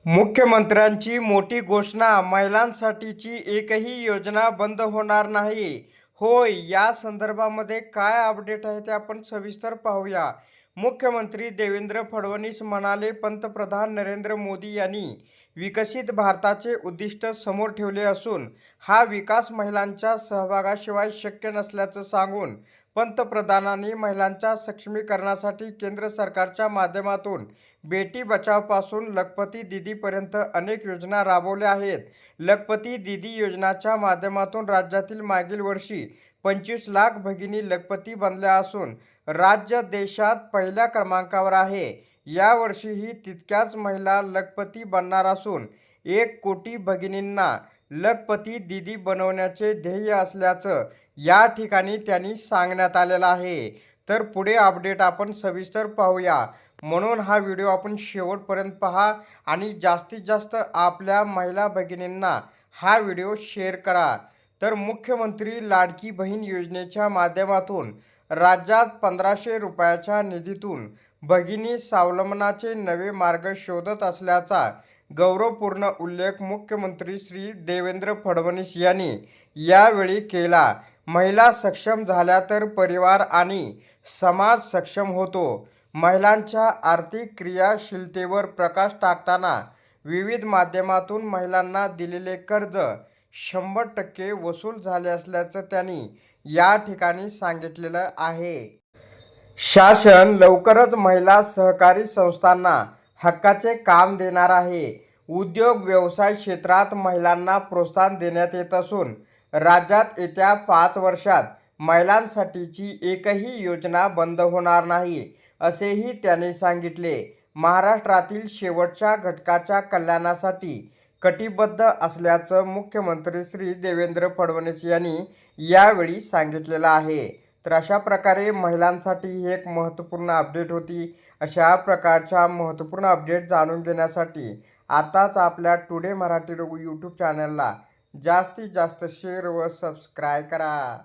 मुख्यमंत्र्यांची मोठी घोषणा, महिलांसाठीची एकही योजना बंद होणार नाही. होय, या संदर्भामध्ये काय अपडेट आहे ते आपण सविस्तर पाहूया. मुख्यमंत्री देवेंद्र फडणवीस म्हणाले, पंतप्रधान नरेंद्र मोदी यांनी विकसित भारताचे उद्दिष्ट समोर ठेवले असून हा विकास महिलांच्या सहभागाशिवाय शक्य नसल्याचं सांगून पंतप्रधानांनी महिलांच्या सक्षमीकरणासाठी केंद्र सरकारच्या माध्यमातून बेटी बचावपासून लखपती दीदीपर्यंत अनेक योजना राबवल्या आहेत. लखपती दीदी योजनेच्या माध्यमातून राज्यातील मागील वर्षी 25 लाख भगिनी लखपती बनल्या असून राज्य देशात पहिल्या क्रमांकावर आहे. यावर्षीही तितक्याच महिला लखपती बनणार असून 1 कोटी भगिनींना लखपती दीदी बनवण्याचे ध्येय असल्याचं या ठिकाणी त्यांनी सांगण्यात आलेलं आहे. तर पुढे अपडेट आपण सविस्तर पाहूया, म्हणून हा व्हिडिओ आपण शेवटपर्यंत पहा आणि जास्तीत जास्त आपल्या महिला भगिनींना हा व्हिडिओ शेअर करा. तर मुख्यमंत्री लाडकी बहीण योजनेच्या माध्यमातून राज्यात 1500 रुपयाच्या निधीतून भगिनी स्वावलंबनाचे नवे मार्ग शोधत असल्याचा गौरवपूर्ण उल्लेख मुख्यमंत्री श्री देवेंद्र फडणवीस यांनी यावेळी केला. महिला सक्षम झाल्या तर परिवार आणि समाज सक्षम होतो. महिलांच्या आर्थिक क्रियाशीलतेवर प्रकाश टाकताना विविध माध्यमातून महिलांना दिलेले कर्ज 100% वसूल झाले असल्याचं त्यांनी या ठिकाणी सांगितलेलं आहे. शासन लवकरच महिला सहकारी संस्थांना हक्काचे काम देणार आहे. उद्योग व्यवसाय क्षेत्रात महिलांना प्रोत्साहन देण्यात येत असून राज्यात येत्या 5 वर्षात महिलांसाठीची एकही योजना बंद होणार नाही, असेही त्यांनी सांगितले. महाराष्ट्रातील शेवटच्या घटकाच्या कल्याणासाठी कटिबद्ध असल्याचं मुख्यमंत्री श्री देवेंद्र फडणवीस यांनी यावेळी सांगितलेलं आहे. तर अशा प्रकारे महिलांसाठी ही एक महत्त्वपूर्ण अपडेट होती. अशा प्रकारच्या महत्त्वपूर्ण अपडेट जाणून घेण्यासाठी आताच आपल्या टुडे मराठी यूट्यूब चॅनलला जास्तीत जास्त शेअर व सबस्क्राईब करा.